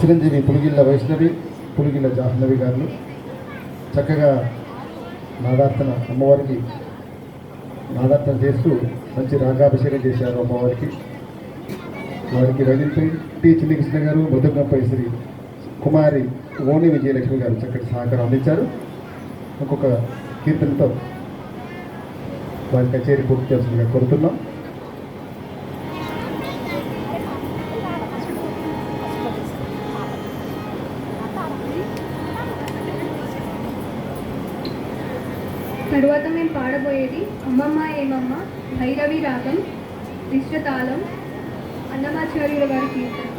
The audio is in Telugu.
చిరంజీవి పులిగిళ్ళ వైష్ణవి, పులిగిళ్ళ జాహ్నవి గారు చక్కగా నాదార్తన అమ్మవారికి నాదార్తన చేస్తూ మంచి రాగాభిషేకం చేశారు అమ్మవారికి. వారికి రవిపై టి చిన్నకృష్ణ గారు, మధుకంపై శ్రీ కుమారి ఓణి విజయలక్ష్మి గారు చక్కటి సహకారం అందించారు. ఇంకొక కీర్తనతో వారి కచేరీ పూర్తి చేస్తుందిగా కోరుతున్నాం. తరువాత మేము పాడబోయేది అమ్మమ్మ ఏమమ్మ, భైరవి రాగం, విశ్వతాళం, అన్నమాచార్యుల వారి కీర్తన.